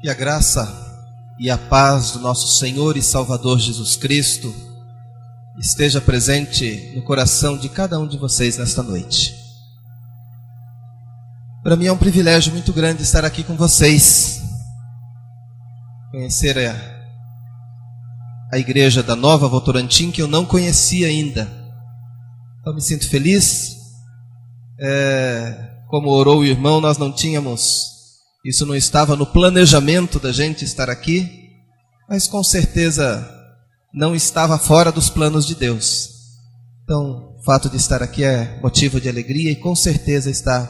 Que a graça e a paz do nosso Senhor e Salvador Jesus Cristo esteja presente no coração de cada um de vocês nesta noite. Para mim é um privilégio muito grande estar aqui com vocês, conhecer a igreja da Nova Votorantim, que eu não conhecia ainda. Então me sinto feliz. Como orou o irmão, nós não tínhamos... Isso não estava no planejamento da gente estar aqui, mas com certeza não estava fora dos planos de Deus. Então, o fato de estar aqui é motivo de alegria e com certeza está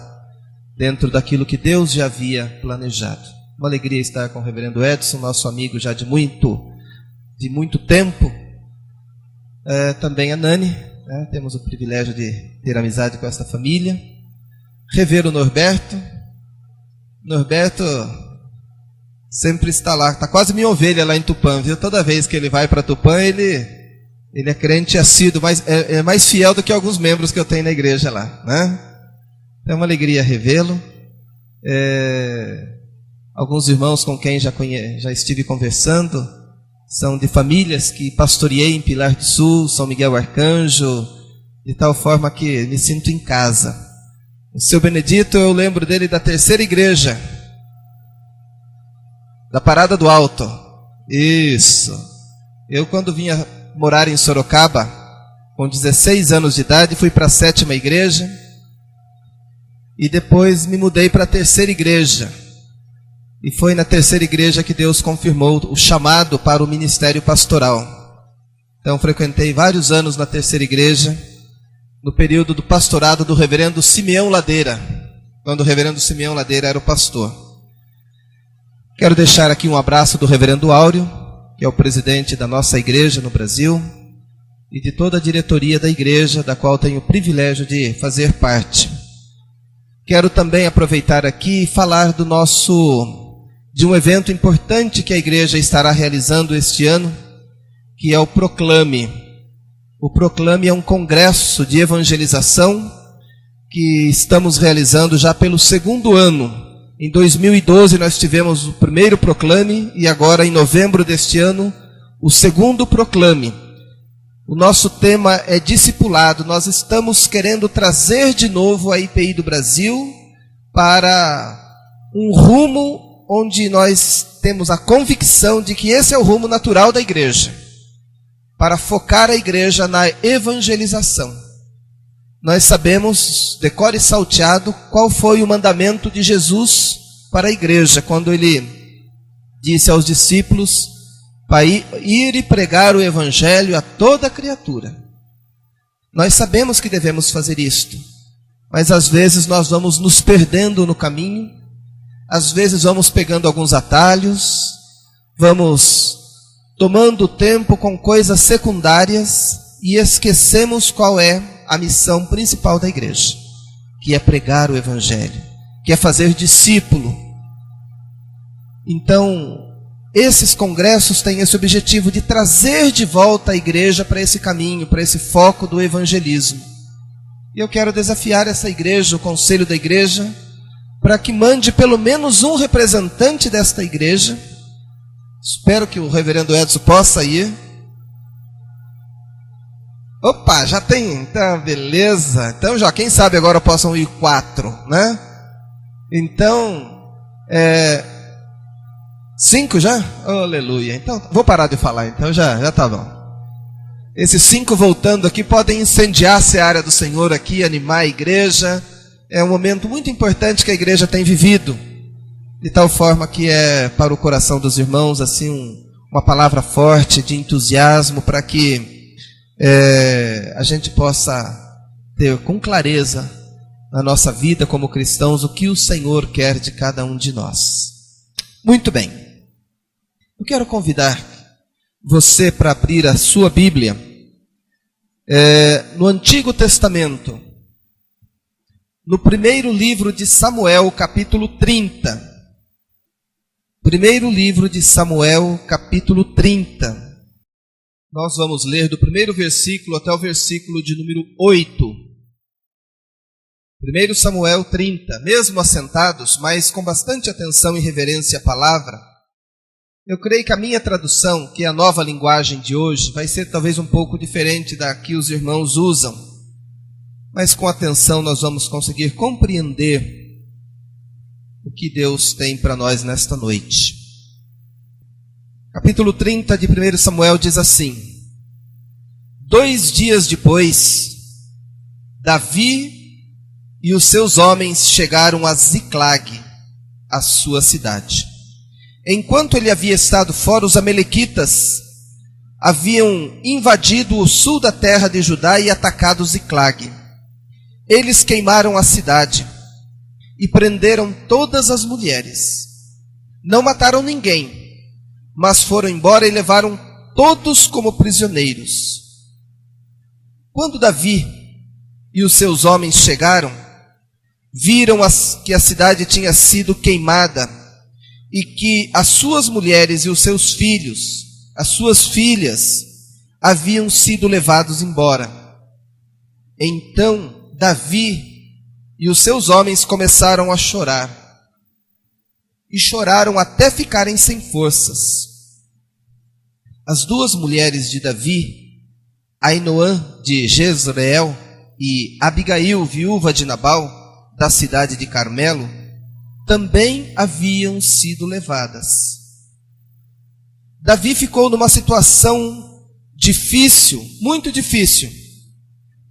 dentro daquilo que Deus já havia planejado. Uma alegria estar com o reverendo Edson, nosso amigo já de muito tempo. Também a Nani, temos o privilégio de ter amizade com esta família. Rever o Norberto sempre está lá, está quase minha ovelha lá em Tupã, viu? Toda vez que ele vai para Tupã, ele é crente assíduo, mas é mais fiel do que alguns membros que eu tenho na igreja lá, né? É uma alegria revê-lo. Alguns irmãos com quem já estive conversando, são de famílias que pastoreei em Pilar do Sul, São Miguel Arcanjo, de tal forma que me sinto em casa. O seu Benedito, eu lembro dele da terceira igreja, da Parada do Alto. Isso. Eu, quando vinha morar em Sorocaba, com 16 anos de idade, fui para a sétima igreja e depois me mudei para a terceira igreja. E foi na terceira igreja que Deus confirmou o chamado para o ministério pastoral. Então, frequentei vários anos na terceira igreja, no período do pastorado do reverendo Simeão Ladeira, quando o reverendo Simeão Ladeira era o pastor. Quero deixar aqui um abraço do reverendo Áureo, que é o presidente da nossa igreja no Brasil, e de toda a diretoria da igreja, da qual tenho o privilégio de fazer parte. Quero também aproveitar aqui e falar de um evento importante que a igreja estará realizando este ano, que é o Proclame. O Proclame é um congresso de evangelização que estamos realizando já pelo segundo ano. Em 2012 nós tivemos o primeiro Proclame e agora em novembro deste ano o segundo Proclame. O nosso tema é discipulado. Nós estamos querendo trazer de novo a IPI do Brasil para um rumo onde nós temos a convicção de que esse é o rumo natural da igreja, para focar a igreja na evangelização. Nós sabemos, de cor e salteado, qual foi o mandamento de Jesus para a igreja, quando ele disse aos discípulos para ir e pregar o evangelho a toda criatura. Nós sabemos que devemos fazer isto, mas às vezes nós vamos nos perdendo no caminho, às vezes vamos pegando alguns atalhos, vamos tomando tempo com coisas secundárias e esquecemos qual é a missão principal da igreja, que é pregar o evangelho, que é fazer discípulo. Então, esses congressos têm esse objetivo de trazer de volta a igreja para esse caminho, para esse foco do evangelismo. E eu quero desafiar essa igreja, o conselho da igreja, para que mande pelo menos um representante desta igreja. Espero que o reverendo Edson possa ir. Opa, já tem, então, beleza. Então, já, quem sabe agora possam ir 4, né? Então, 5 já? Oh, aleluia. Então, vou parar de falar, então já tá bom. Esses 5 voltando aqui podem incendiar a seara do Senhor aqui, animar a igreja. É um momento muito importante que a igreja tem vivido, de tal forma que é para o coração dos irmãos assim uma palavra forte de entusiasmo para que a gente possa ter com clareza na nossa vida como cristãos o que o Senhor quer de cada um de nós. Muito bem. Eu quero convidar você para abrir a sua Bíblia no Antigo Testamento, no primeiro livro de Samuel, capítulo 30. Primeiro livro de Samuel, capítulo 30. Nós vamos ler do primeiro versículo até o versículo de número 8. 1 Samuel 30. Mesmo assentados, mas com bastante atenção e reverência à palavra, Eu creio que a minha tradução, que é a nova linguagem de hoje, vai ser talvez um pouco diferente da que os irmãos usam. Mas com atenção nós vamos conseguir compreender o que Deus tem para nós nesta noite. Capítulo 30 de 1 Samuel diz assim: 2 dias depois, Davi e os seus homens chegaram a Ziclag, a sua cidade. Enquanto ele havia estado fora, os amalequitas haviam invadido o sul da terra de Judá e atacado Ziclag. Eles queimaram a cidade e prenderam todas as mulheres. Não mataram ninguém, mas foram embora e levaram todos como prisioneiros. Quando Davi e os seus homens chegaram, viram que a cidade tinha sido queimada e que as suas mulheres e os seus filhos, as suas filhas, haviam sido levados embora. Então Davi e os seus homens começaram a chorar, e choraram até ficarem sem forças. As 2 mulheres de Davi, Ainoã de Jezreel e Abigail, viúva de Nabal, da cidade de Carmelo, também haviam sido levadas. Davi ficou numa situação difícil, muito difícil,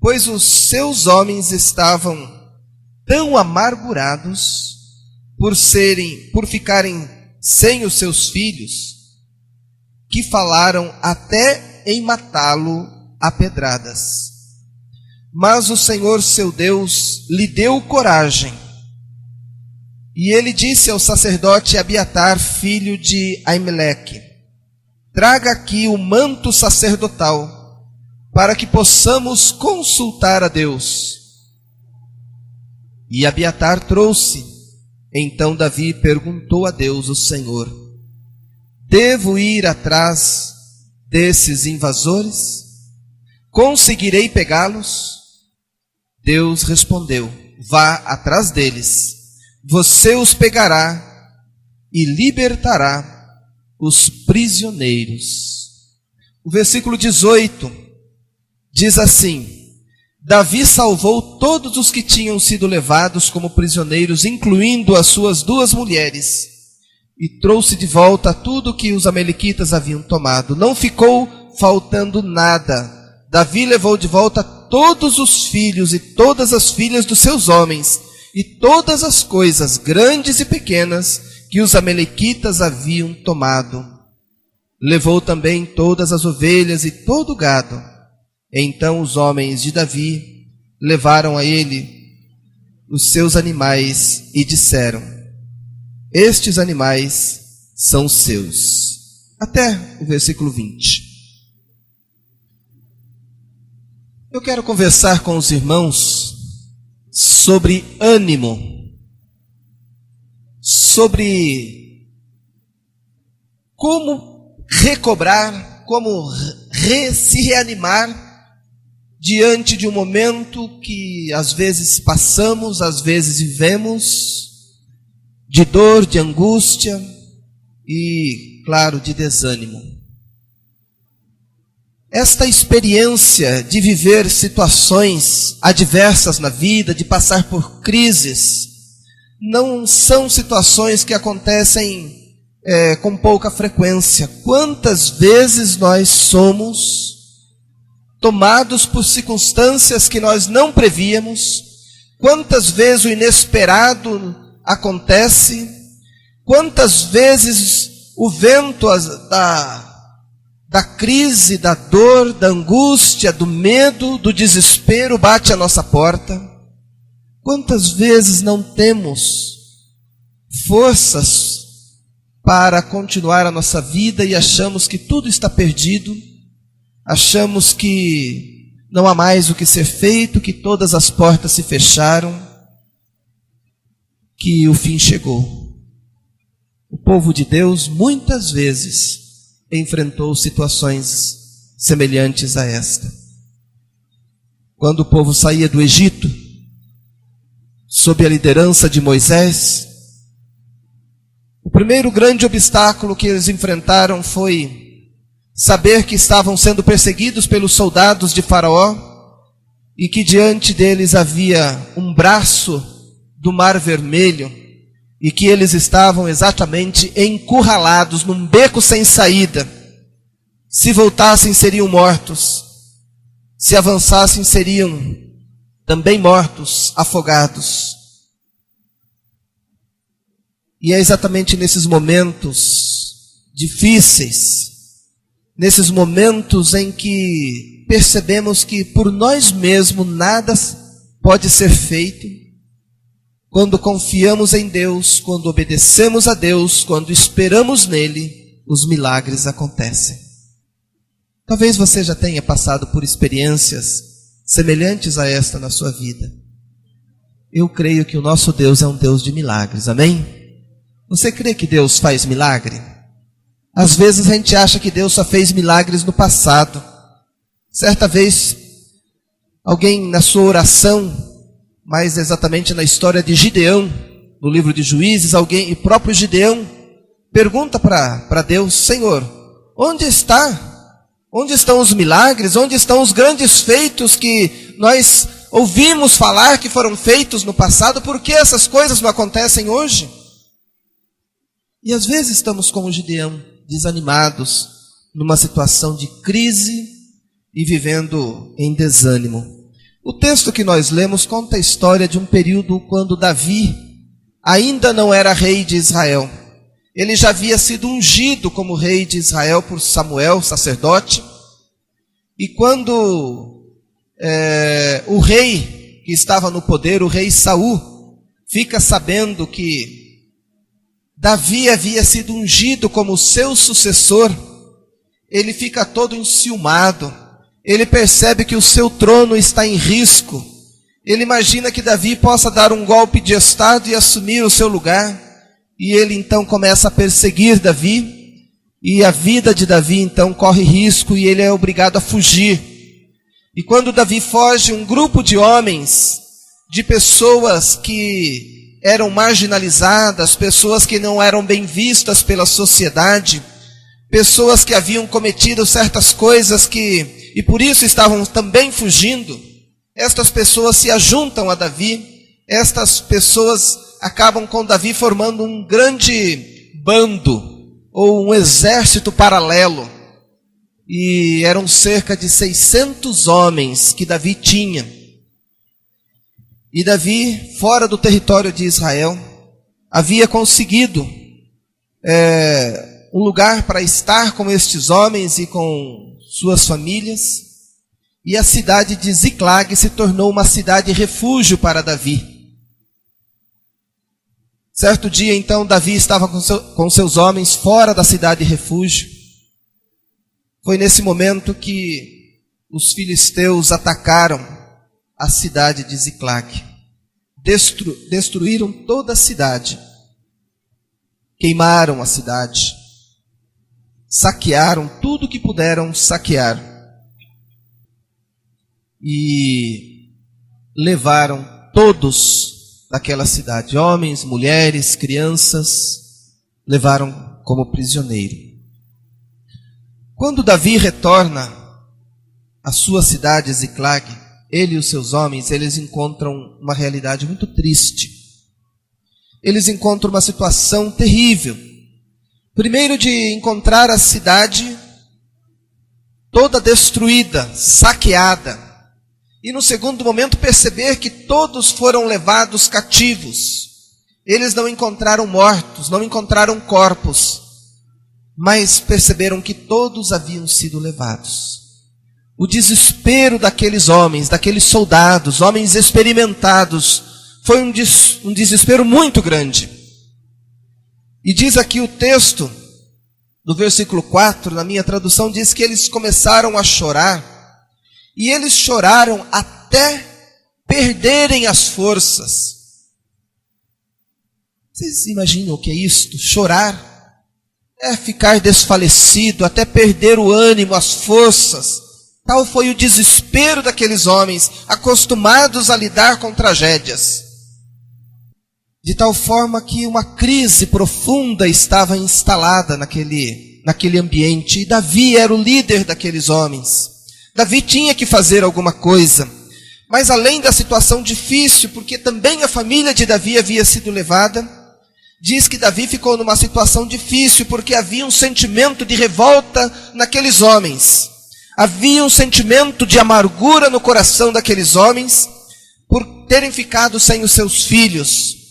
pois os seus homens estavam tão amargurados por ficarem sem os seus filhos, que falaram até em matá-lo a pedradas. Mas o Senhor seu Deus lhe deu coragem, e ele disse ao sacerdote Abiatar, filho de Aimeleque: traga aqui o manto sacerdotal, para que possamos consultar a Deus. E Abiatar trouxe. Então Davi perguntou a Deus, o Senhor: devo ir atrás desses invasores? Conseguirei pegá-los? Deus respondeu: vá atrás deles. Você os pegará e libertará os prisioneiros. O versículo 18 diz assim: Davi salvou todos os que tinham sido levados como prisioneiros, incluindo as suas 2 mulheres, e trouxe de volta tudo que os amalequitas haviam tomado. Não ficou faltando nada. Davi levou de volta todos os filhos e todas as filhas dos seus homens, e todas as coisas, grandes e pequenas, que os amalequitas haviam tomado. Levou também todas as ovelhas e todo o gado. Então os homens de Davi levaram a ele os seus animais e disseram: estes animais são seus. Até o versículo 20. Eu quero conversar com os irmãos sobre ânimo, sobre como recobrar, como se reanimar diante de um momento que às vezes passamos, às vezes vivemos, de dor, de angústia e, claro, de desânimo. Esta experiência de viver situações adversas na vida, de passar por crises, não são situações que acontecem com pouca frequência. Quantas vezes nós somos tomados por circunstâncias que nós não prevíamos? Quantas vezes o inesperado acontece? Quantas vezes o vento da crise, da dor, da angústia, do medo, do desespero bate à nossa porta? Quantas vezes não temos forças para continuar a nossa vida e achamos que tudo está perdido, achamos que não há mais o que ser feito, que todas as portas se fecharam, que o fim chegou. O povo de Deus muitas vezes enfrentou situações semelhantes a esta. Quando o povo saía do Egito, sob a liderança de Moisés, o primeiro grande obstáculo que eles enfrentaram foi saber que estavam sendo perseguidos pelos soldados de Faraó e que diante deles havia um braço do Mar Vermelho e que eles estavam exatamente encurralados num beco sem saída. Se voltassem, seriam mortos. Se avançassem, seriam também mortos, afogados. E é exatamente nesses momentos difíceis, nesses momentos em que percebemos que por nós mesmos nada pode ser feito, quando confiamos em Deus, quando obedecemos a Deus, quando esperamos nele, os milagres acontecem. Talvez você já tenha passado por experiências semelhantes a esta na sua vida. Eu creio que o nosso Deus é um Deus de milagres, amém? Você crê que Deus faz milagre? Às vezes a gente acha que Deus só fez milagres no passado. Certa vez, alguém na sua oração, mais exatamente na história de Gideão, no livro de Juízes, o próprio Gideão pergunta para Deus: Senhor, onde está? Onde estão os milagres? Onde estão os grandes feitos que nós ouvimos falar que foram feitos no passado? Por que essas coisas não acontecem hoje? E às vezes estamos como Gideão, desanimados, numa situação de crise e vivendo em desânimo. O texto que nós lemos conta a história de um período quando Davi ainda não era rei de Israel. Ele já havia sido ungido como rei de Israel por Samuel, sacerdote. E quando o rei que estava no poder, o rei Saul, fica sabendo que Davi havia sido ungido como seu sucessor, ele fica todo enciumado, ele percebe que o seu trono está em risco, ele imagina que Davi possa dar um golpe de estado e assumir o seu lugar, e ele então começa a perseguir Davi, e a vida de Davi então corre risco e ele é obrigado a fugir. E quando Davi foge, um grupo de homens, de pessoas que eram marginalizadas, pessoas que não eram bem vistas pela sociedade, pessoas que haviam cometido certas coisas e por isso estavam também fugindo. Estas pessoas se ajuntam a Davi, estas pessoas acabam com Davi formando um grande bando, ou um exército paralelo. E eram cerca de 600 homens que Davi tinha. E Davi, fora do território de Israel, havia conseguido um lugar para estar com estes homens e com suas famílias. E a cidade de Ziclag se tornou uma cidade refúgio para Davi. Certo dia, então, Davi estava com seus homens fora da cidade refúgio. Foi nesse momento que os filisteus atacaram a cidade de Ziclag. Destruíram toda a cidade. Queimaram a cidade. Saquearam tudo que puderam saquear. E levaram todos daquela cidade, homens, mulheres, crianças, levaram como prisioneiro. Quando Davi retorna à sua cidade Ziclag, ele e os seus homens, eles encontram uma realidade muito triste. Eles encontram uma situação terrível. Primeiro, de encontrar a cidade toda destruída, saqueada. E no segundo momento, perceber que todos foram levados cativos. Eles não encontraram mortos, não encontraram corpos, mas perceberam que todos haviam sido levados. O desespero daqueles homens, daqueles soldados, homens experimentados, foi um desespero muito grande. E diz aqui o texto, do versículo 4, na minha tradução, diz que eles começaram a chorar, e eles choraram até perderem as forças. Vocês imaginam o que é isto? Chorar é ficar desfalecido, até perder o ânimo, as forças. Tal foi o desespero daqueles homens, acostumados a lidar com tragédias. de tal forma que uma crise profunda estava instalada naquele ambiente, e Davi era o líder daqueles homens. Davi tinha que fazer alguma coisa, mas além da situação difícil, porque também a família de Davi havia sido levada, diz que Davi ficou numa situação difícil, porque havia um sentimento de revolta naqueles homens, havia um sentimento de amargura no coração daqueles homens, por terem ficado sem os seus filhos.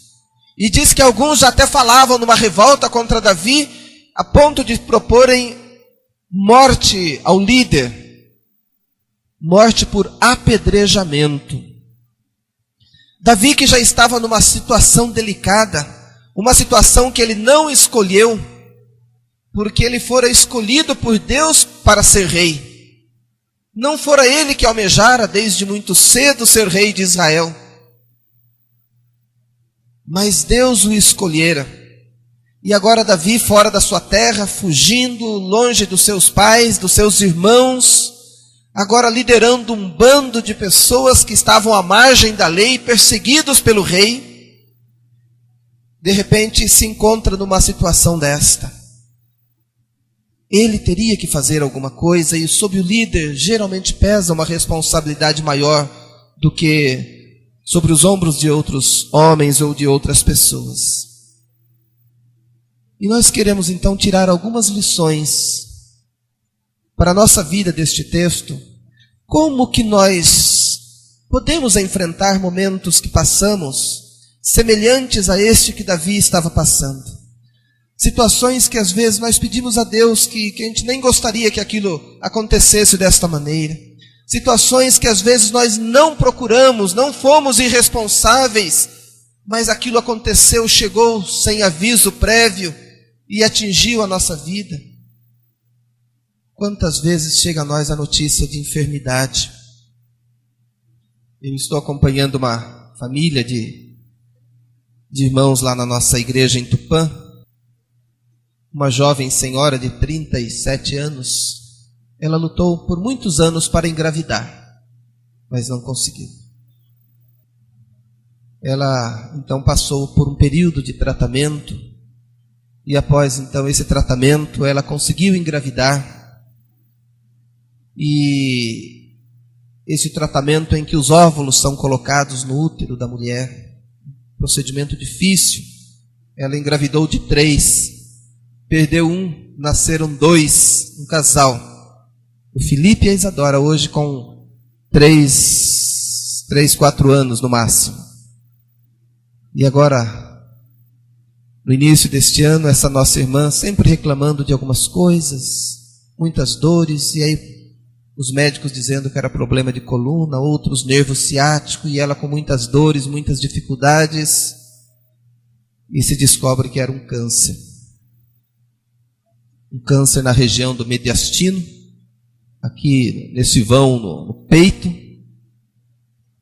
E diz que alguns já até falavam numa revolta contra Davi, a ponto de proporem morte ao líder, morte por apedrejamento. Davi, que já estava numa situação delicada, uma situação que ele não escolheu, porque ele fora escolhido por Deus para ser rei. Não fora ele que almejara desde muito cedo ser rei de Israel, mas Deus o escolhera. E agora Davi, fora da sua terra, fugindo, longe dos seus pais, dos seus irmãos, agora liderando um bando de pessoas que estavam à margem da lei, perseguidos pelo rei, de repente se encontra numa situação desta. Ele teria que fazer alguma coisa, e sobre o líder geralmente pesa uma responsabilidade maior do que sobre os ombros de outros homens ou de outras pessoas. E nós queremos então tirar algumas lições para a nossa vida deste texto. Como que nós podemos enfrentar momentos que passamos semelhantes a este que Davi estava passando? Situações que às vezes nós pedimos a Deus que a gente nem gostaria que aquilo acontecesse desta maneira. Situações que às vezes nós não procuramos, não fomos irresponsáveis, mas aquilo aconteceu, chegou sem aviso prévio e atingiu a nossa vida. Quantas vezes chega a nós a notícia de enfermidade? Eu estou acompanhando uma família de irmãos lá na nossa igreja em Tupã. Uma jovem senhora de 37 anos, ela lutou por muitos anos para engravidar, mas não conseguiu. Ela então passou por um período de tratamento, e após então esse tratamento ela conseguiu engravidar. E esse tratamento em que os óvulos são colocados no útero da mulher, procedimento difícil, ela engravidou de 3, perdeu um, nasceram 2, um casal, o Felipe e a Isadora, hoje com 3, 4 anos no máximo. E agora, no início deste ano, essa nossa irmã sempre reclamando de algumas coisas, muitas dores, e aí os médicos dizendo que era problema de coluna, outros nervo ciático, e ela com muitas dores, muitas dificuldades, e se descobre que era um câncer. Um câncer na região do mediastino, aqui nesse vão no peito,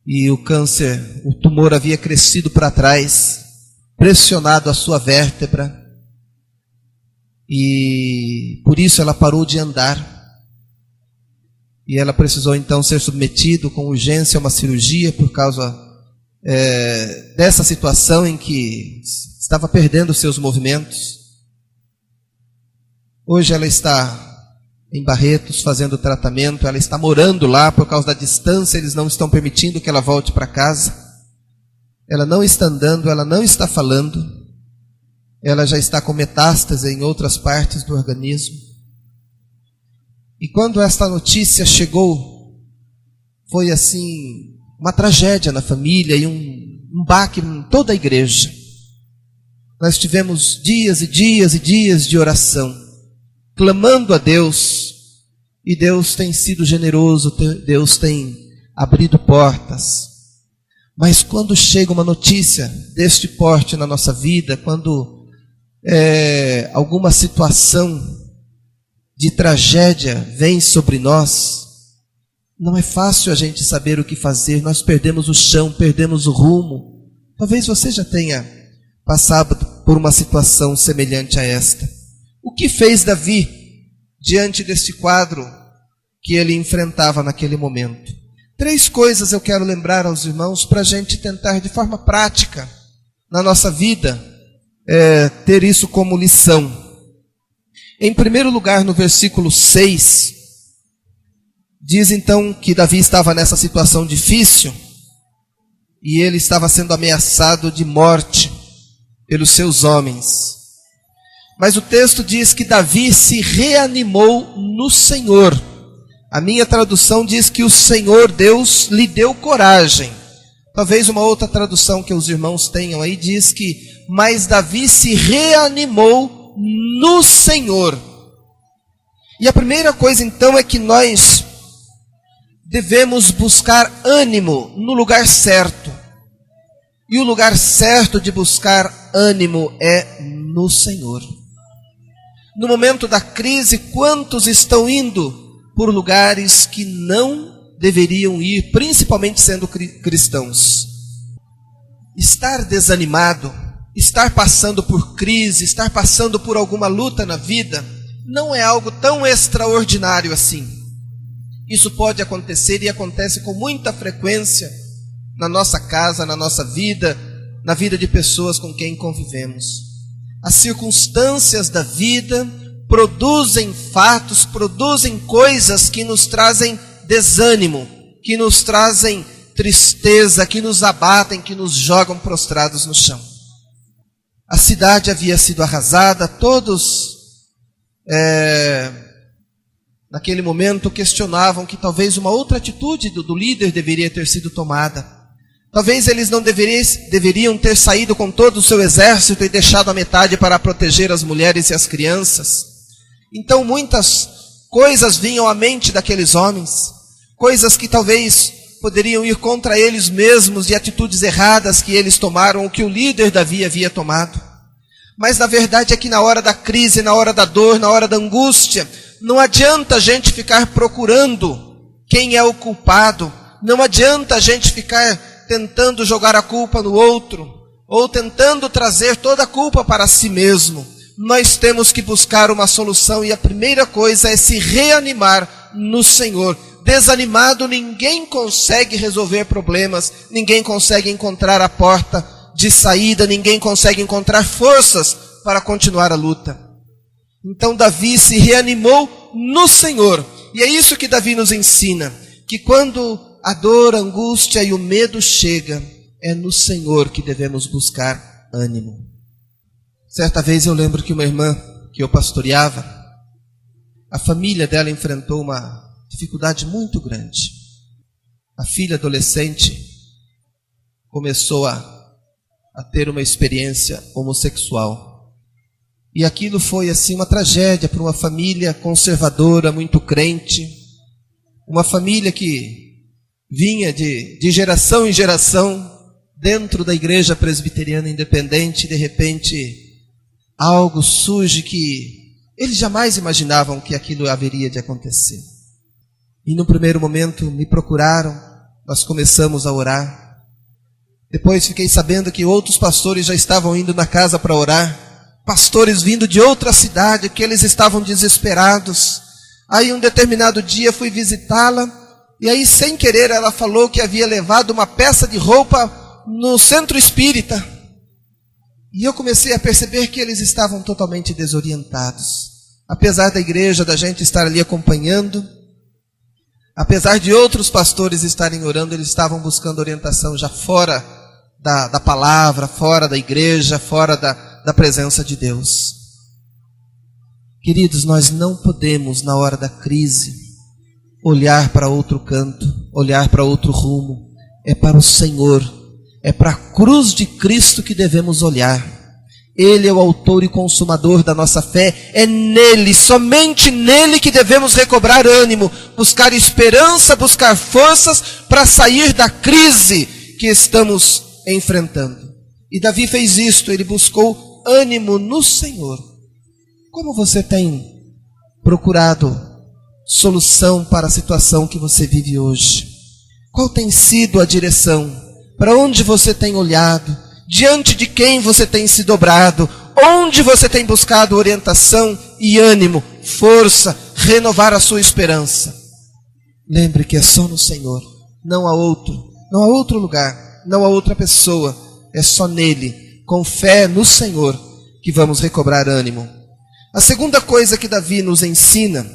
e o câncer, o tumor havia crescido para trás, pressionado a sua vértebra, e por isso ela parou de andar, e ela precisou então ser submetida com urgência a uma cirurgia por causa dessa situação em que estava perdendo seus movimentos. Hoje ela está em Barretos fazendo tratamento, ela está morando lá por causa da distância, eles não estão permitindo que ela volte para casa. Ela não está andando, ela não está falando, ela já está com metástase em outras partes do organismo. E quando esta notícia chegou, foi assim, uma tragédia na família e um baque em toda a igreja. Nós tivemos dias e dias e dias de oração, clamando a Deus, e Deus tem sido generoso, Deus tem abrido portas. Mas quando chega uma notícia deste porte na nossa vida, quando alguma situação de tragédia vem sobre nós, não é fácil a gente saber o que fazer, nós perdemos o chão, perdemos o rumo. Talvez você já tenha passado por uma situação semelhante a esta. O que fez Davi diante deste quadro que ele enfrentava naquele momento? 3 coisas eu quero lembrar aos irmãos para a gente tentar de forma prática na nossa vida ter isso como lição. Em primeiro lugar, no versículo 6, diz então que Davi estava nessa situação difícil e ele estava sendo ameaçado de morte pelos seus homens. Mas o texto diz que Davi se reanimou no Senhor. A minha tradução diz que o Senhor Deus lhe deu coragem. Talvez uma outra tradução que os irmãos tenham aí diz que, mas Davi se reanimou no Senhor. E a primeira coisa então é que nós devemos buscar ânimo no lugar certo. E o lugar certo de buscar ânimo é no Senhor. No momento da crise, quantos estão indo por lugares que não deveriam ir, principalmente sendo cristãos? Estar desanimado, estar passando por crise, estar passando por alguma luta na vida, não é algo tão extraordinário assim. Isso pode acontecer e acontece com muita frequência na nossa casa, na nossa vida, na vida de pessoas com quem convivemos. As circunstâncias da vida produzem fatos, produzem coisas que nos trazem desânimo, que nos trazem tristeza, que nos abatem, que nos jogam prostrados no chão. A cidade havia sido arrasada, todos naquele momento questionavam que talvez uma outra atitude do líder deveria ter sido tomada. Talvez eles não deveriam ter saído com todo o seu exército e deixado a metade para proteger as mulheres e as crianças. Então muitas coisas vinham à mente daqueles homens, coisas que talvez poderiam ir contra eles mesmos e atitudes erradas que eles tomaram, ou que o líder Davi havia tomado. Mas na verdade é que na hora da crise, na hora da dor, na hora da angústia, não adianta a gente ficar procurando quem é o culpado, não adianta a gente ficar tentando jogar a culpa no outro, ou tentando trazer toda a culpa para si mesmo. Nós temos que buscar uma solução e a primeira coisa é se reanimar no Senhor. Desanimado, ninguém consegue resolver problemas, ninguém consegue encontrar a porta de saída, ninguém consegue encontrar forças para continuar a luta. Então Davi se reanimou no Senhor. E é isso que Davi nos ensina, que quando a dor, a angústia e o medo chega, é no Senhor que devemos buscar ânimo. Certa vez eu lembro que uma irmã que eu pastoreava, a família dela enfrentou uma dificuldade muito grande. A filha adolescente começou a ter uma experiência homossexual. E aquilo foi assim uma tragédia para uma família conservadora, muito crente, uma família que vinha de geração em geração dentro da igreja presbiteriana independente. De repente algo surge que eles jamais imaginavam que aquilo haveria de acontecer. E no primeiro momento me procuraram, nós começamos a orar. Depois fiquei sabendo que outros pastores já estavam indo na casa para orar, pastores vindo de outra cidade, que eles estavam desesperados. Aí um determinado dia fui visitá-la, e aí sem querer ela falou que havia levado uma peça de roupa no centro espírita. E eu comecei a perceber que eles estavam totalmente desorientados. Apesar da igreja, da gente estar ali acompanhando, apesar de outros pastores estarem orando, eles estavam buscando orientação já fora da palavra, fora da igreja, fora da presença de Deus. Queridos, nós não podemos, na hora da crise, olhar para outro canto, olhar para outro rumo. É para o Senhor, é para a cruz de Cristo que devemos olhar. Ele é o autor e consumador da nossa fé. É nele, somente nele que devemos recobrar ânimo, buscar esperança, buscar forças para sair da crise que estamos enfrentando. E Davi fez isto, ele buscou ânimo no Senhor. Como você tem procurado solução para a situação que você vive hoje? Qual tem sido a direção? Para onde você tem olhado? Diante de quem você tem se dobrado? Onde você tem buscado orientação e ânimo, força, renovar a sua esperança? Lembre que é só no Senhor, não há outro lugar, não há outra pessoa, é só nele. com fé no Senhor, que vamos recobrar ânimo. A segunda coisa que Davi nos ensina,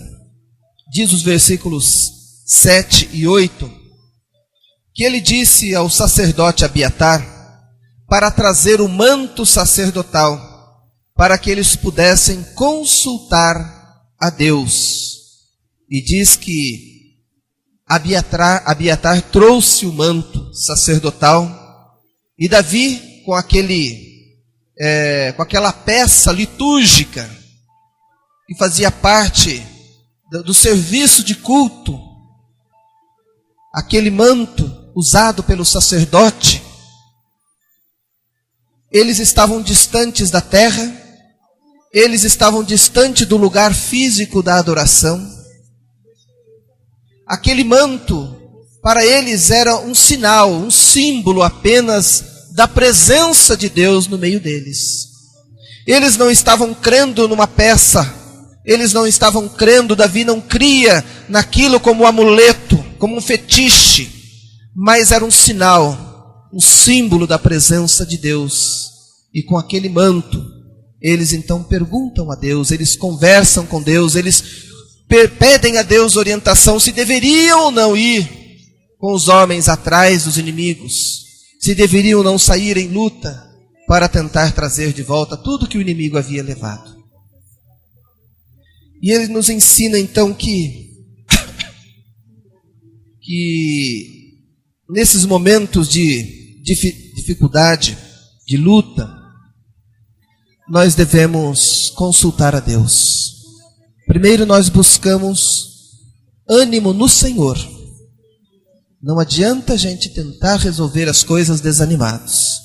diz os versículos 7 e 8, que ele disse ao sacerdote Abiatar para trazer o manto sacerdotal, para que eles pudessem consultar a Deus. E diz que Abiatar trouxe o manto sacerdotal, e Davi, com aquela peça litúrgica, que fazia parte do serviço de culto, aquele manto usado pelo sacerdote, eles estavam distantes da terra, eles estavam distantes do lugar físico da adoração. Aquele manto, para eles, era um sinal, um símbolo apenas da presença de Deus no meio deles. Eles não estavam crendo numa peça, eles não estavam crendo, Davi não cria naquilo como um amuleto, como um fetiche, mas era um sinal, um símbolo da presença de Deus. E com aquele manto, eles então perguntam a Deus, eles conversam com Deus, eles pedem a Deus orientação se deveriam ou não ir com os homens atrás dos inimigos, se deveriam ou não sair em luta para tentar trazer de volta tudo que o inimigo havia levado. E ele nos ensina então que nesses momentos de dificuldade, de luta, nós devemos consultar a Deus. Primeiro nós buscamos ânimo no Senhor. Não adianta a gente tentar resolver as coisas desanimados.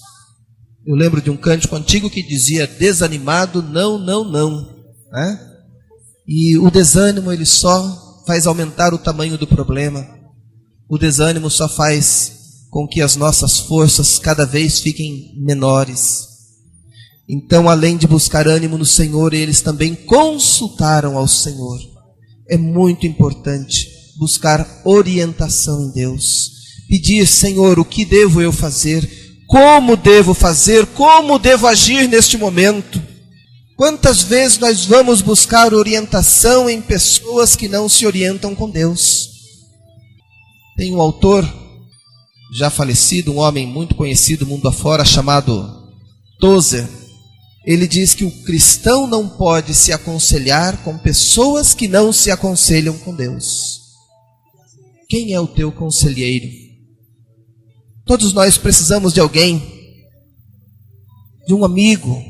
Eu lembro de um cântico antigo que dizia: desanimado, não, não, não. Né? E o desânimo, ele só faz aumentar o tamanho do problema. O desânimo só faz com que as nossas forças cada vez fiquem menores. Então, além de buscar ânimo no Senhor, eles também consultaram ao Senhor. É muito importante buscar orientação em Deus. Pedir: Senhor, o que devo eu fazer? Como devo fazer? Como devo agir neste momento? Quantas vezes nós vamos buscar orientação em pessoas que não se orientam com Deus? Tem um autor, já falecido, um homem muito conhecido mundo afora, chamado Tozer. Ele diz que o cristão não pode se aconselhar com pessoas que não se aconselham com Deus. Quem é o teu conselheiro? Todos nós precisamos de alguém, de um amigo,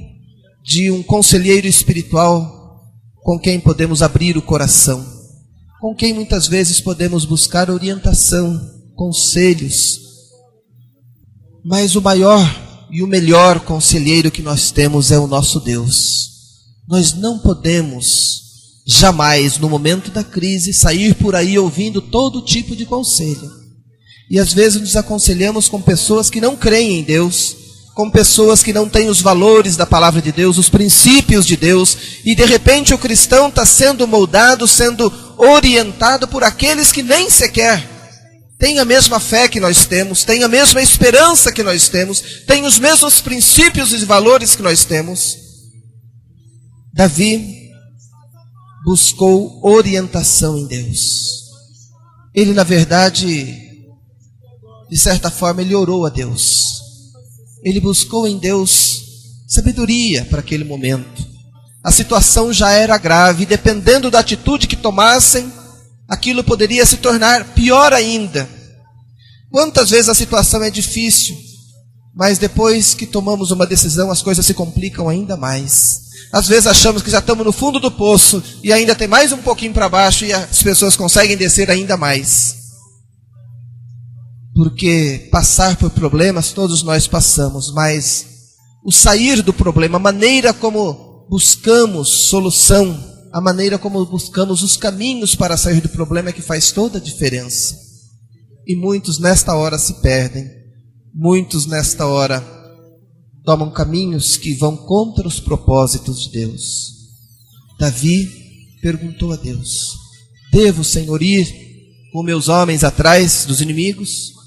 de um conselheiro espiritual com quem podemos abrir o coração, com quem muitas vezes podemos buscar orientação, conselhos. Mas o maior e o melhor conselheiro que nós temos é o nosso Deus. Nós não podemos jamais, no momento da crise, sair por aí ouvindo todo tipo de conselho. E às vezes nos aconselhamos com pessoas que não creem em Deus, com pessoas que não têm os valores da palavra de Deus, os princípios de Deus, e de repente o cristão está sendo moldado, sendo orientado por aqueles que nem sequer têm a mesma fé que nós temos, têm a mesma esperança que nós temos, têm os mesmos princípios e valores que nós temos. Davi buscou orientação em Deus. Ele, na verdade, de certa forma, ele orou a Deus. Ele buscou em Deus sabedoria para aquele momento. A situação já era grave, e dependendo da atitude que tomassem, aquilo poderia se tornar pior ainda. Quantas vezes a situação é difícil, mas depois que tomamos uma decisão, as coisas se complicam ainda mais. Às vezes achamos que já estamos no fundo do poço e ainda tem mais um pouquinho para baixo e as pessoas conseguem descer ainda mais. Porque passar por problemas todos nós passamos, mas o sair do problema, a maneira como buscamos solução, a maneira como buscamos os caminhos para sair do problema é que faz toda a diferença. E muitos nesta hora se perdem, muitos nesta hora tomam caminhos que vão contra os propósitos de Deus. Davi perguntou a Deus: devo, Senhor, ir com meus homens atrás dos inimigos?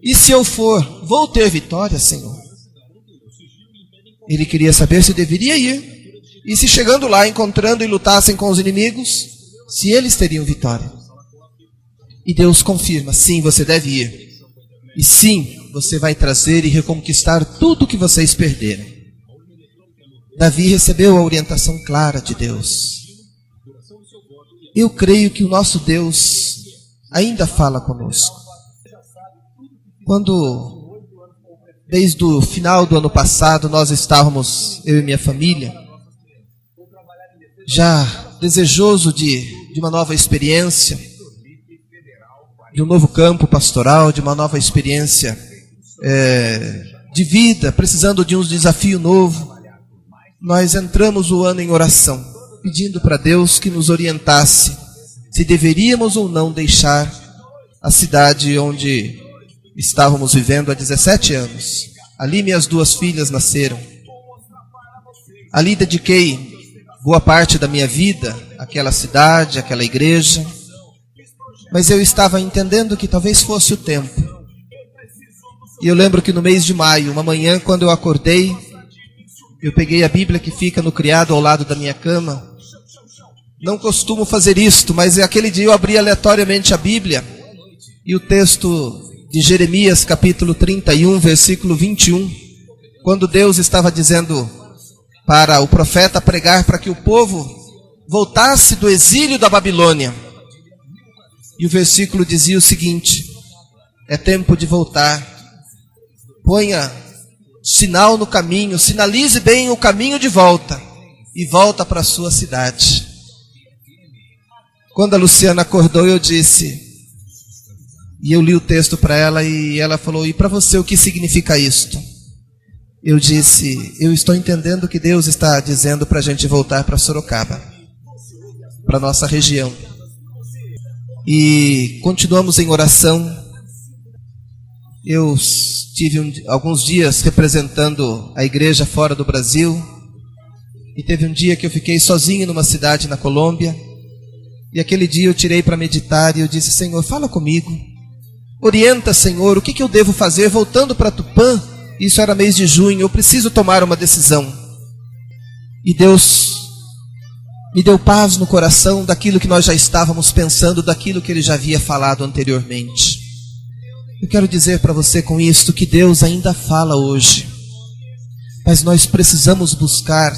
E se eu for, vou ter vitória, Senhor? Ele queria saber se deveria ir. E se chegando lá, encontrando e lutassem com os inimigos, se eles teriam vitória. E Deus confirma, sim, você deve ir. E sim, você vai trazer e reconquistar tudo que vocês perderam. Davi recebeu a orientação clara de Deus. Eu creio que o nosso Deus ainda fala conosco. Quando, desde o final do ano passado, nós estávamos, eu e minha família, já desejoso de uma nova experiência, de um novo campo pastoral, de uma nova experiência de vida, precisando de um desafio novo, nós entramos o ano em oração, pedindo para Deus que nos orientasse se deveríamos ou não deixar a cidade onde estávamos vivendo há 17 anos. Ali minhas 2 filhas nasceram. Ali dediquei boa parte da minha vida àquela cidade, àquela igreja. Mas eu estava entendendo que talvez fosse o tempo. E eu lembro que no mês de maio, uma manhã, quando eu acordei, eu peguei a Bíblia que fica no criado ao lado da minha cama. Não costumo fazer isto, mas aquele dia eu abri aleatoriamente a Bíblia. E o texto de Jeremias, capítulo 31, versículo 21, quando Deus estava dizendo para o profeta pregar para que o povo voltasse do exílio da Babilônia. E o versículo dizia o seguinte: é tempo de voltar. Ponha sinal no caminho, sinalize bem o caminho de volta e volta para a sua cidade. Quando a Luciana acordou, eu disse, e eu li o texto para ela, e ela falou, e para você o que significa isto? Eu disse, eu estou entendendo que Deus está dizendo para a gente voltar para Sorocaba, para a nossa região. E continuamos em oração. Eu tive alguns dias representando a igreja fora do Brasil. E teve um dia que eu fiquei sozinho numa cidade na Colômbia. E aquele dia eu tirei para meditar e eu disse, Senhor, fala comigo. Orienta, Senhor, o que eu devo fazer voltando para Tupã? Isso era mês de junho, eu preciso tomar uma decisão. E Deus me deu paz no coração daquilo que nós já estávamos pensando, daquilo que Ele já havia falado anteriormente. Eu quero dizer para você com isto que Deus ainda fala hoje, mas nós precisamos buscar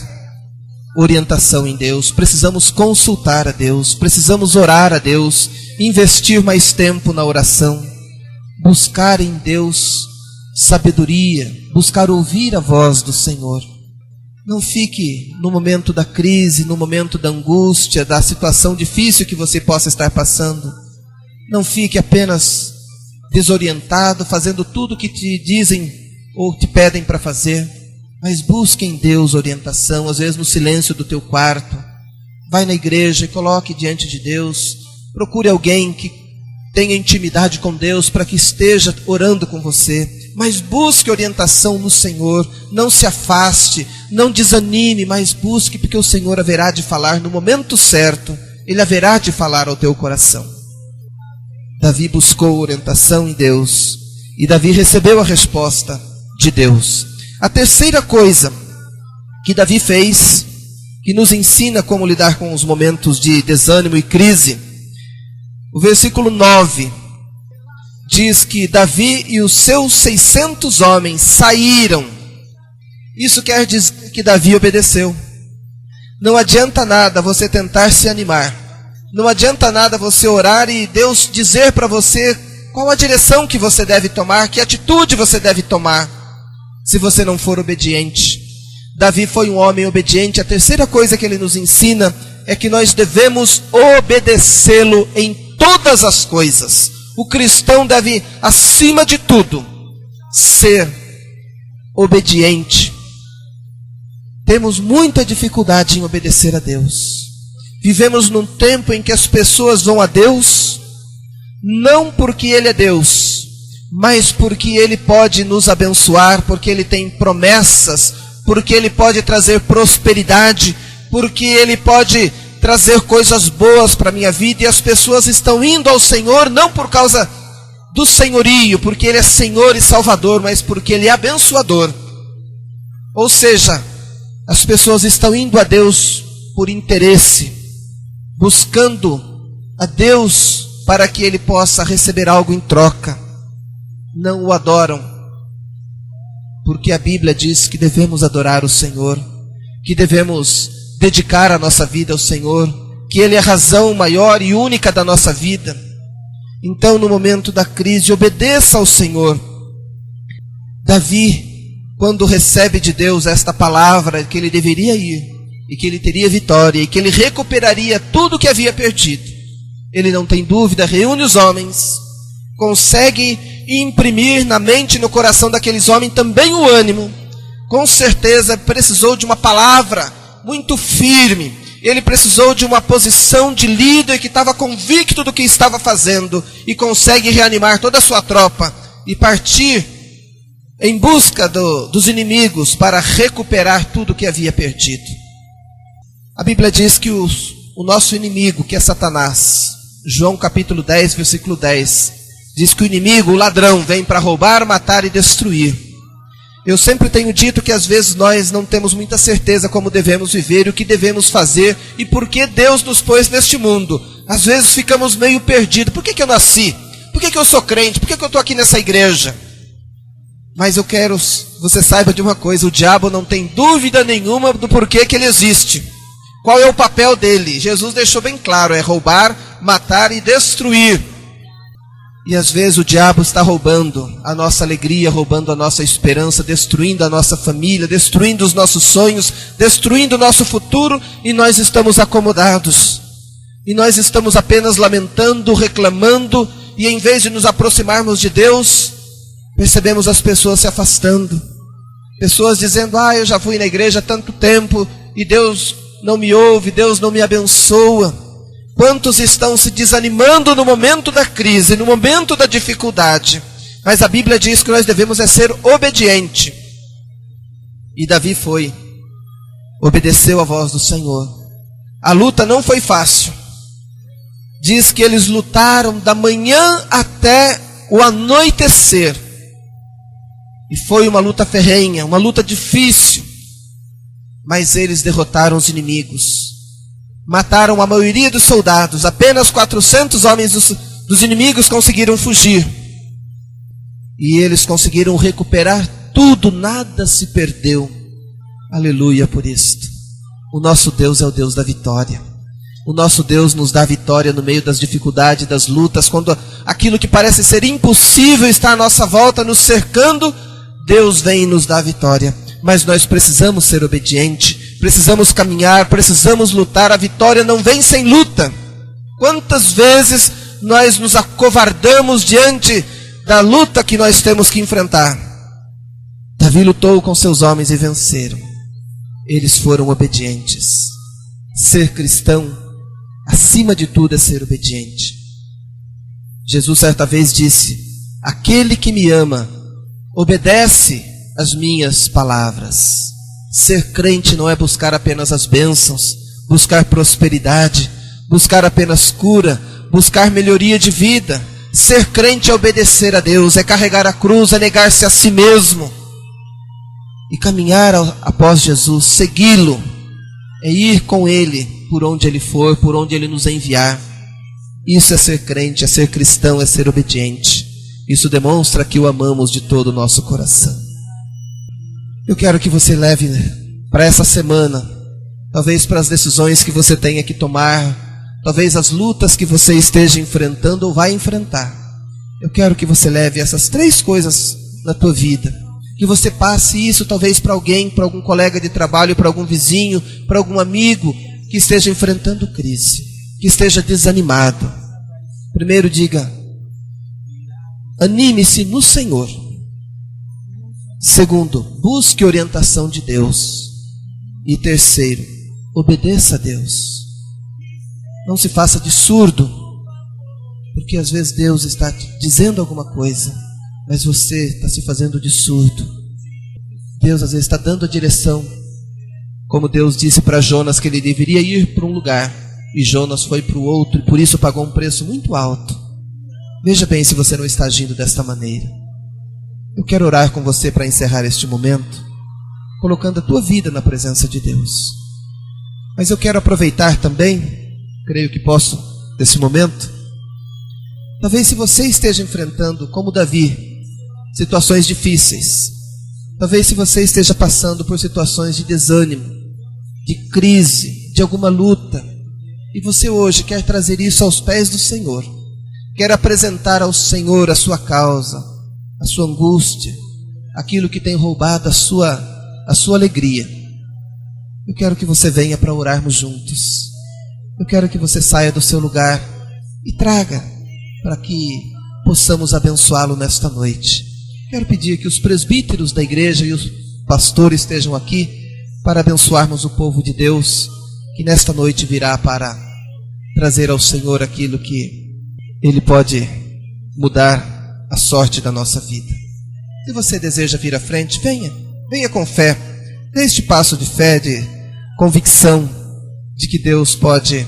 orientação em Deus, precisamos consultar a Deus, precisamos orar a Deus, investir mais tempo na oração, buscar em Deus sabedoria, buscar ouvir a voz do Senhor. Não fique no momento da crise, no momento da angústia, da situação difícil que você possa estar passando. Não fique apenas desorientado, fazendo tudo o que te dizem ou te pedem para fazer. Mas busque em Deus orientação, às vezes no silêncio do teu quarto. Vai na igreja e coloque diante de Deus. Procure alguém que tenha intimidade com Deus para que esteja orando com você. Mas busque orientação no Senhor, não se afaste, não desanime, mas busque, porque o Senhor haverá de falar no momento certo, Ele haverá de falar ao teu coração. Davi buscou orientação em Deus, e Davi recebeu a resposta de Deus. A terceira coisa que Davi fez, que nos ensina como lidar com os momentos de desânimo e crise, o versículo 9, diz que Davi e os seus 600 homens saíram. Isso quer dizer que Davi obedeceu. Não adianta nada você tentar se animar. Não adianta nada você orar e Deus dizer para você qual a direção que você deve tomar, que atitude você deve tomar, se você não for obediente. Davi foi um homem obediente. A terceira coisa que ele nos ensina é que nós devemos obedecê-lo em todas as coisas. O cristão deve, acima de tudo, ser obediente. Temos muita dificuldade em obedecer a Deus. Vivemos num tempo em que as pessoas vão a Deus, não porque Ele é Deus, mas porque Ele pode nos abençoar, porque Ele tem promessas, porque Ele pode trazer prosperidade, porque Ele pode trazer coisas boas para a minha vida, e as pessoas estão indo ao Senhor não por causa do senhorio, porque Ele é Senhor e Salvador, mas porque Ele é abençoador. Ou seja, as pessoas estão indo a Deus por interesse, buscando a Deus para que Ele possa receber algo em troca. Não o adoram, porque a Bíblia diz que devemos adorar o Senhor, que devemos dedicar a nossa vida ao Senhor, que Ele é a razão maior e única da nossa vida. Então, no momento da crise, obedeça ao Senhor. Davi, quando recebe de Deus esta palavra, que ele deveria ir, e que ele teria vitória, e que ele recuperaria tudo o que havia perdido, ele não tem dúvida, reúne os homens, consegue imprimir na mente e no coração daqueles homens também o ânimo. Com certeza precisou de uma palavra muito firme, ele precisou de uma posição de líder que estava convicto do que estava fazendo, e consegue reanimar toda a sua tropa e partir em busca dos inimigos para recuperar tudo o que havia perdido. A Bíblia diz que o nosso inimigo, que é Satanás, João capítulo 10, versículo 10, diz que o inimigo, o ladrão, vem para roubar, matar e destruir. Eu sempre tenho dito que às vezes nós não temos muita certeza como devemos viver, o que devemos fazer e por que Deus nos pôs neste mundo. Às vezes ficamos meio perdidos. Por que eu nasci? Por que eu sou crente? Por que eu estou aqui nessa igreja? Mas eu quero que você saiba de uma coisa: o diabo não tem dúvida nenhuma do porquê que ele existe. Qual é o papel dele? Jesus deixou bem claro: é roubar, matar e destruir. E às vezes o diabo está roubando a nossa alegria, roubando a nossa esperança, destruindo a nossa família, destruindo os nossos sonhos, destruindo o nosso futuro, e nós estamos acomodados. E nós estamos apenas lamentando, reclamando, e em vez de nos aproximarmos de Deus, percebemos as pessoas se afastando. Pessoas dizendo: eu já fui na igreja há tanto tempo e Deus não me ouve, Deus não me abençoa. Quantos estão se desanimando no momento da crise, no momento da dificuldade? Mas a Bíblia diz que nós devemos ser obedientes. E Davi obedeceu a voz do Senhor. A luta não foi fácil. Diz que eles lutaram da manhã até o anoitecer. E foi uma luta ferrenha, uma luta difícil. Mas eles derrotaram os inimigos. Mataram a maioria dos soldados. Apenas 400 homens dos inimigos conseguiram fugir. E eles conseguiram recuperar tudo, nada se perdeu. Aleluia por isto. O nosso Deus é o Deus da vitória. O nosso Deus nos dá vitória no meio das dificuldades, das lutas. Quando aquilo que parece ser impossível está à nossa volta, nos cercando, Deus vem e nos dá vitória. Mas nós precisamos ser obedientes. Precisamos caminhar, precisamos lutar. A vitória não vem sem luta. Quantas vezes nós nos acovardamos diante da luta que nós temos que enfrentar? Davi lutou com seus homens e venceram. Eles foram obedientes. Ser cristão, acima de tudo, é ser obediente. Jesus certa vez disse: aquele que me ama, obedece às minhas palavras. Ser crente não é buscar apenas as bênçãos, buscar prosperidade, buscar apenas cura, buscar melhoria de vida. Ser crente é obedecer a Deus, é carregar a cruz, é negar-se a si mesmo e caminhar após Jesus, segui-lo, é ir com Ele por onde Ele for, por onde Ele nos enviar. Isso é ser crente, é ser cristão, é ser obediente. Isso demonstra que o amamos de todo o nosso coração. Eu quero que você leve para essa semana, talvez para as decisões que você tenha que tomar, talvez as lutas que você esteja enfrentando ou vai enfrentar. Eu quero que você leve essas 3 coisas na tua vida. Que você passe isso talvez para alguém, para algum colega de trabalho, para algum vizinho, para algum amigo que esteja enfrentando crise, que esteja desanimado. Primeiro diga: anime-se no Senhor. Segundo, busque orientação de Deus. E terceiro, obedeça a Deus. Não se faça de surdo, porque às vezes Deus está te dizendo alguma coisa, mas você está se fazendo de surdo. Deus às vezes está dando a direção, como Deus disse para Jonas que ele deveria ir para um lugar, e Jonas foi para o outro, e por isso pagou um preço muito alto. Veja bem se você não está agindo desta maneira. Eu quero orar com você para encerrar este momento. colocando a tua vida na presença de Deus. Mas eu quero aproveitar também, creio que posso, desse momento. Talvez se você esteja enfrentando, como Davi, situações difíceis. Talvez se você esteja passando por situações de desânimo, de crise, de alguma luta, e você hoje quer trazer isso aos pés do Senhor, quer apresentar ao Senhor a sua causa, a sua angústia, aquilo que tem roubado a sua alegria. Eu quero que você venha para orarmos juntos. Eu quero que você saia do seu lugar e traga para que possamos abençoá-lo nesta noite. Quero pedir que os presbíteros da igreja e os pastores estejam aqui para abençoarmos o povo de Deus, que nesta noite virá para trazer ao Senhor aquilo que Ele pode mudar a sorte da nossa vida. Se você deseja vir à frente, venha com fé. Dê este passo de fé, de convicção de que Deus pode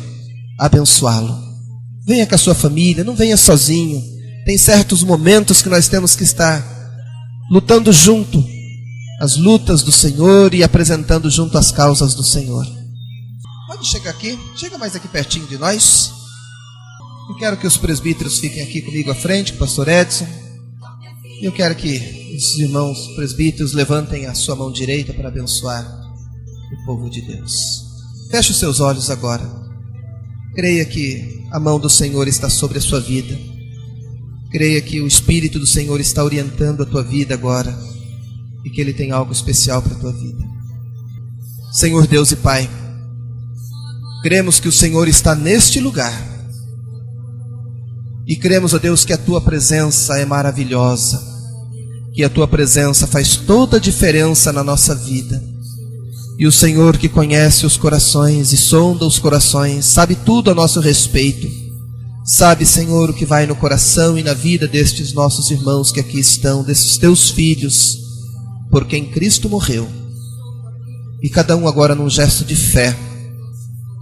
abençoá-lo. Venha com a sua família, não venha sozinho. Tem certos momentos que nós temos que estar lutando junto as lutas do Senhor e apresentando junto as causas do Senhor. Pode chegar aqui, chega mais aqui pertinho de nós. Eu quero que os presbíteros fiquem aqui comigo à frente, com o pastor Edson. Eu quero que os irmãos presbíteros levantem a sua mão direita para abençoar o povo de Deus. Feche os seus olhos agora. Creia que a mão do Senhor está sobre a sua vida. Creia que o Espírito do Senhor está orientando a tua vida agora e que Ele tem algo especial para a tua vida. Senhor Deus e Pai, cremos que o Senhor está neste lugar e cremos, ó Deus, que a tua presença é maravilhosa, que a tua presença faz toda a diferença na nossa vida. E o Senhor, que conhece os corações e sonda os corações, sabe tudo a nosso respeito. Sabe, Senhor, o que vai no coração e na vida destes nossos irmãos que aqui estão, desses teus filhos, por quem Cristo morreu. E cada um agora num gesto de fé,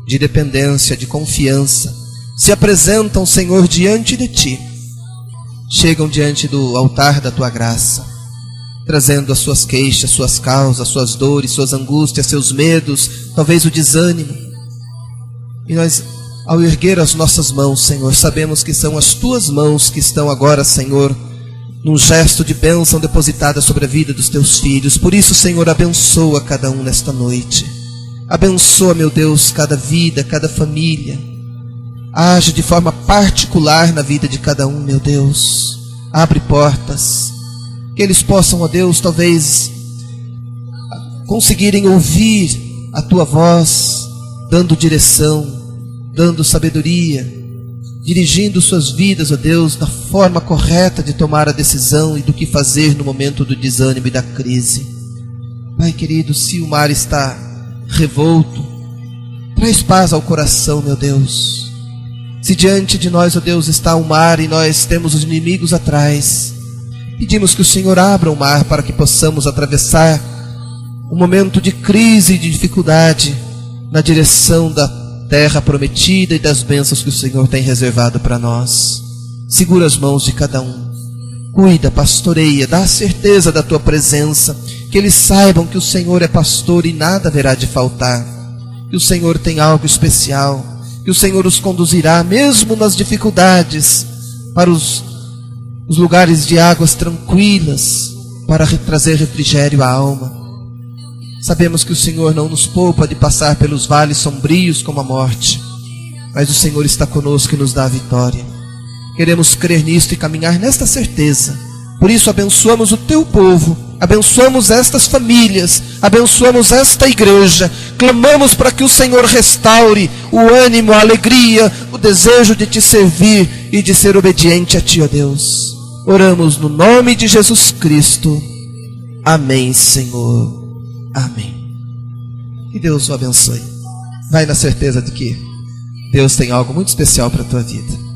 de dependência, de confiança, se apresentam, Senhor, diante de Ti. Chegam diante do altar da Tua graça, trazendo as suas queixas, suas causas, suas dores, suas angústias, seus medos, talvez o desânimo. E nós, ao erguer as nossas mãos, Senhor, sabemos que são as Tuas mãos que estão agora, Senhor, num gesto de bênção depositada sobre a vida dos Teus filhos. Por isso, Senhor, abençoa cada um nesta noite. Abençoa, meu Deus, cada vida, cada família. Age de forma particular na vida de cada um, meu Deus. Abre portas, que eles possam, ó Deus, talvez conseguirem ouvir a Tua voz, dando direção, dando sabedoria, dirigindo suas vidas, ó Deus, da forma correta de tomar a decisão e do que fazer no momento do desânimo e da crise. Pai querido, se o mar está revolto, traz paz ao coração, meu Deus. Se diante de nós, ó Deus, está o mar e nós temos os inimigos atrás, pedimos que o Senhor abra o mar para que possamos atravessar um momento de crise e de dificuldade na direção da terra prometida e das bênçãos que o Senhor tem reservado para nós. Segura as mãos de cada um. Cuida, pastoreia, dá a certeza da Tua presença, que eles saibam que o Senhor é pastor e nada haverá de faltar, que o Senhor tem algo especial, que o Senhor os conduzirá, mesmo nas dificuldades, para os lugares de águas tranquilas, para trazer refrigério à alma. Sabemos que o Senhor não nos poupa de passar pelos vales sombrios como a morte, mas o Senhor está conosco e nos dá a vitória. Queremos crer nisto e caminhar nesta certeza. Por isso abençoamos o Teu povo, abençoamos estas famílias, abençoamos esta igreja. Clamamos para que o Senhor restaure o ânimo, a alegria, o desejo de Te servir e de ser obediente a Ti, ó Deus. Oramos no nome de Jesus Cristo. Amém, Senhor. Amém. Que Deus o abençoe. Vai na certeza de que Deus tem algo muito especial para a tua vida.